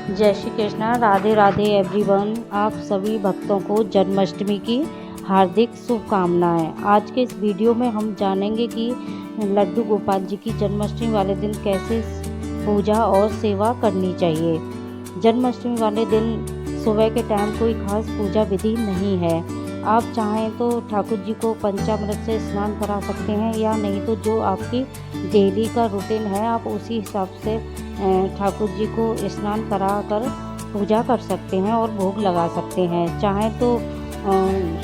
जय श्री कृष्णा। राधे राधे एवरीवन। आप सभी भक्तों को जन्माष्टमी की हार्दिक शुभकामनाएं। आज के इस वीडियो में हम जानेंगे कि लड्डू गोपाल जी की जन्माष्टमी वाले दिन कैसे पूजा और सेवा करनी चाहिए। जन्माष्टमी वाले दिन सुबह के टाइम कोई खास पूजा विधि नहीं है। आप चाहें तो ठाकुर जी को पंचामृत से स्नान करा सकते हैं, या नहीं तो जो आपकी डेली का रूटीन है आप उसी हिसाब से ठाकुर जी को स्नान करा कर पूजा कर सकते हैं और भोग लगा सकते हैं। चाहें तो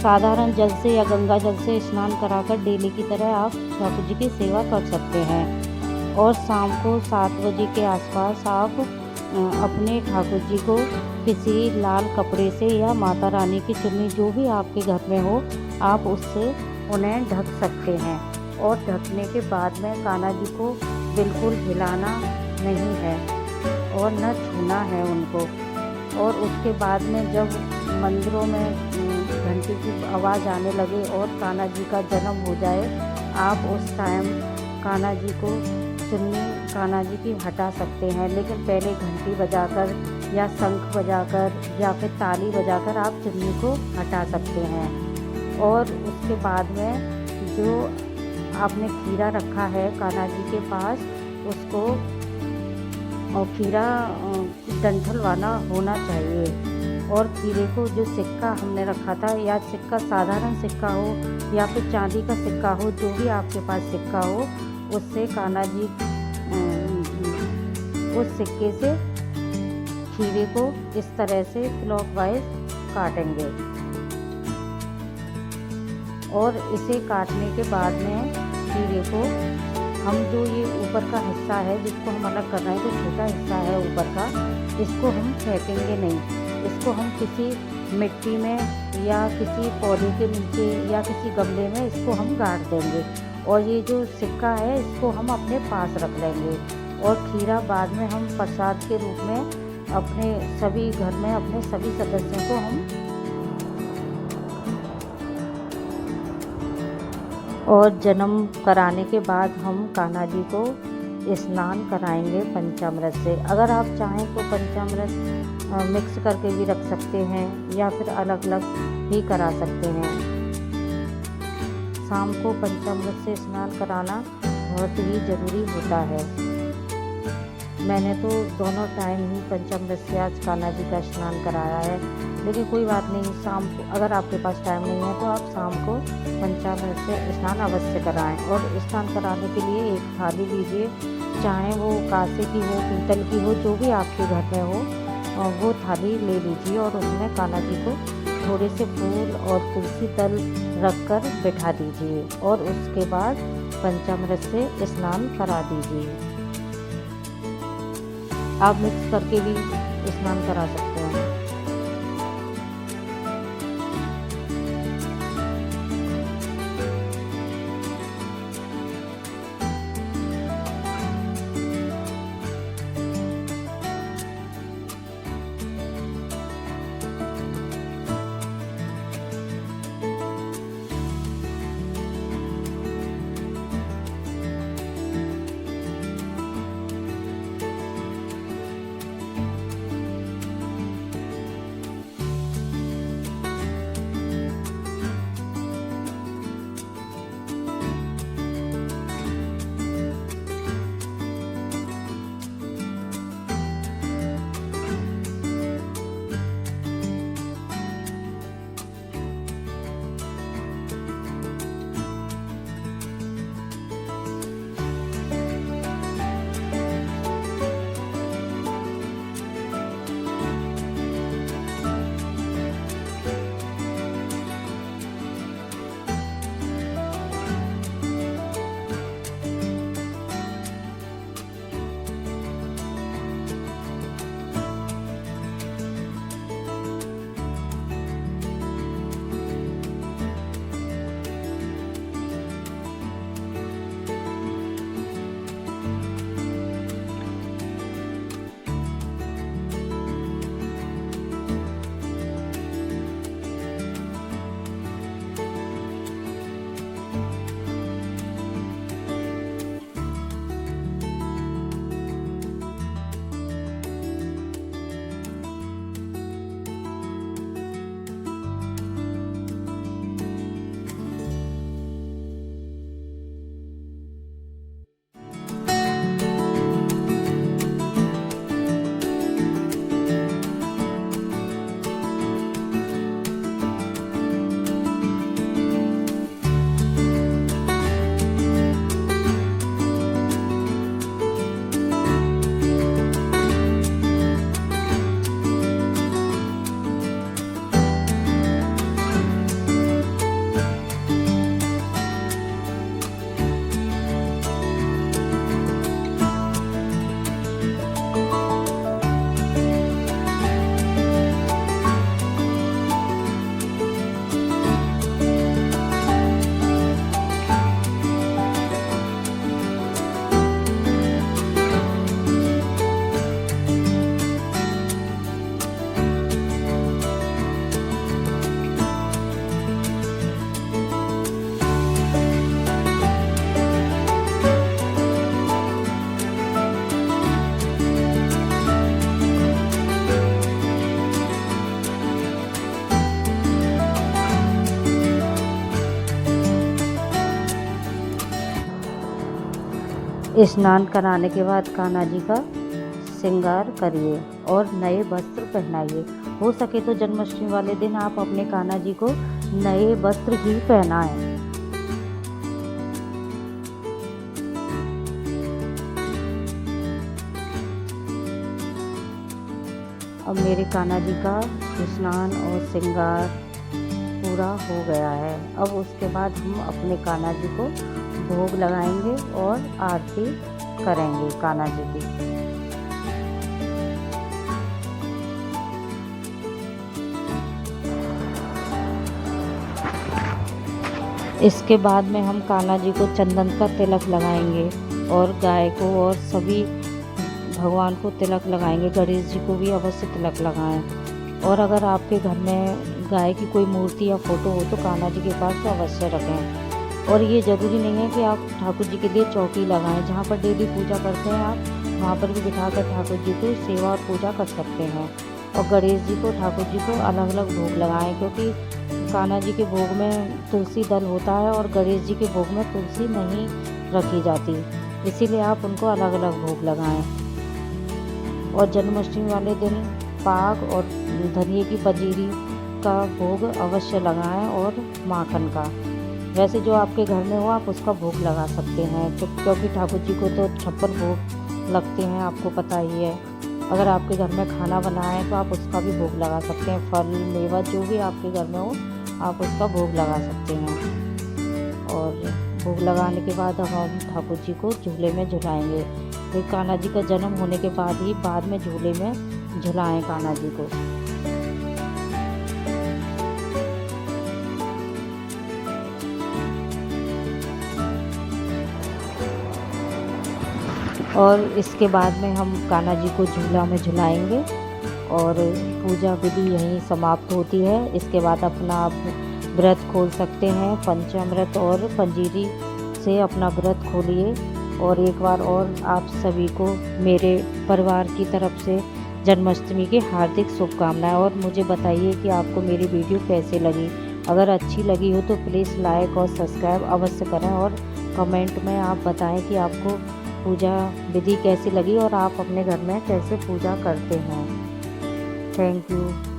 साधारण जल से या गंगा जल से स्नान कराकर डेली की तरह आप ठाकुर जी की सेवा कर सकते हैं। और शाम को 7 बजे के आसपास आप अपने ठाकुर जी को किसी लाल कपड़े से या माता रानी की चुन्नी जो भी आपके घर में हो आप उससे उन्हें ढक सकते हैं। और ढकने के बाद में कान्हा जी को बिल्कुल हिलाना नहीं है और न छूना है उनको। और उसके बाद में जब मंदिरों में घंटी की आवाज़ आने लगे और कान्हा जी का जन्म हो जाए, आप उस टाइम कान्हा जी को चुन्नी कान्हा जी की हटा सकते हैं। लेकिन पहले घंटी बजाकर या शंख बजाकर या फिर ताली बजाकर आप चुन्नी को हटा सकते हैं। और उसके बाद में जो आपने खीरा रखा है कान्हा जी के पास, उसको और खीरा डंठल वाला होना चाहिए। और खीरे को जो सिक्का हमने रखा था, या सिक्का साधारण सिक्का हो या फिर चांदी का सिक्का हो, जो भी आपके पास सिक्का हो, उससे कान्हा जी उस सिक्के से खीरे को इस तरह से क्लॉकवाइज काटेंगे। और इसे काटने के बाद में खीरे को हम जो ये ऊपर का हिस्सा है जिसको हम अलग कर रहे हैं, जो छोटा हिस्सा है ऊपर का, इसको हम फेंकेंगे नहीं। इसको हम किसी मिट्टी में या किसी पौधे के नीचे या किसी गमले में इसको हम गाड़ देंगे। और ये जो सिक्का है इसको हम अपने पास रख लेंगे। और खीरा बाद में हम प्रसाद के रूप में अपने सभी घर में अपने सभी सदस्यों को हम और जन्म कराने के बाद हम कान्हा जी को स्नान कराएंगे पंचामृत से। अगर आप चाहें तो पंचामृत मिक्स करके भी रख सकते हैं या फिर अलग अलग भी करा सकते हैं। शाम को पंचामृत से स्नान कराना बहुत ही ज़रूरी होता है। मैंने तो दोनों टाइम ही पंचामृत से आज कान्हा जी का स्नान कराया है। लेकिन कोई बात नहीं, शाम को अगर आपके पास टाइम नहीं है तो आप शाम को पंचामृत से स्नान अवश्य कराएं। और स्नान कराने के लिए एक थाली लीजिए, चाहे वो कांसे की हो, पीतल की हो, जो भी आपके घर में हो, वो थाली ले लीजिए। और उसमें कान्हा जी को थोड़े से फूल और तुलसी दल रखकर बिठा दीजिए और उसके बाद पंचामृत से स्नान करा दीजिए। आप मिक्स करके भी स्नान करा सकते हैं। स्नान कराने के बाद कान्हा जी का श्रृंगार करिए और नए वस्त्र पहनाइए। हो सके तो जन्माष्टमी वाले दिन आप अपने कान्हा जी को नए वस्त्र ही पहनाएं। अब मेरे कान्हा जी का स्नान और श्रृंगार पूरा हो गया है। अब उसके बाद हम अपने कान्हा जी को भोग लगाएंगे और आरती करेंगे कान्हा जी की। इसके बाद में हम कान्हा जी को चंदन का तिलक लगाएंगे और गाय को और सभी भगवान को तिलक लगाएंगे। गणेश जी को भी अवश्य तिलक लगाएं। और अगर आपके घर में गाय की कोई मूर्ति या फोटो हो तो कान्हा जी के पास तो अवश्य रखें। और ये ज़रूरी नहीं है कि आप ठाकुर जी के लिए चौकी लगाएं। जहाँ पर डेली पूजा करते हैं आप वहाँ पर भी बिठा कर ठाकुर जी को सेवा और पूजा कर सकते हैं। और गणेश जी को ठाकुर जी को अलग अलग भोग लगाएं, क्योंकि कान्हा जी के भोग में तुलसी दल होता है और गणेश जी के भोग में तुलसी नहीं रखी जाती, इसीलिए आप उनको अलग अलग भोग लगाएं। और जन्माष्टमी वाले दिन पाग और धनिये की पंजीरी का भोग अवश्य लगाएं और माखन का। वैसे जो आपके घर में हो आप उसका भोग लगा सकते हैं, क्योंकि ठाकुर जी को तो 56 भोग लगते हैं, आपको पता ही है। अगर आपके घर में खाना बना है तो आप उसका भी भोग लगा सकते हैं। फल मेवा जो भी आपके घर में हो आप उसका भोग लगा सकते हैं। और भोग लगाने के बाद अब हम ठाकुर जी को झूले में झुलाएंगे। तो कान्हा जी का जन्म होने के बाद ही बाद में झूले में झुलाएं कान्हा जी को। और इसके बाद में हम कान्हा जी को झूला में झुलाएंगे और पूजा विधि यहीं समाप्त होती है। इसके बाद अपना आप व्रत खोल सकते हैं। पंचामृत और पंजीरी से अपना व्रत खोलिए। और एक बार और आप सभी को मेरे परिवार की तरफ से जन्माष्टमी की हार्दिक शुभकामनाएं। और मुझे बताइए कि आपको मेरी वीडियो कैसे लगी। अगर अच्छी लगी हो तो प्लीज़ लाइक और सब्सक्राइब अवश्य करें और कमेंट में आप बताएं कि आपको पूजा विधि कैसी लगी और आप अपने घर में कैसे पूजा करते हैं। Thank you.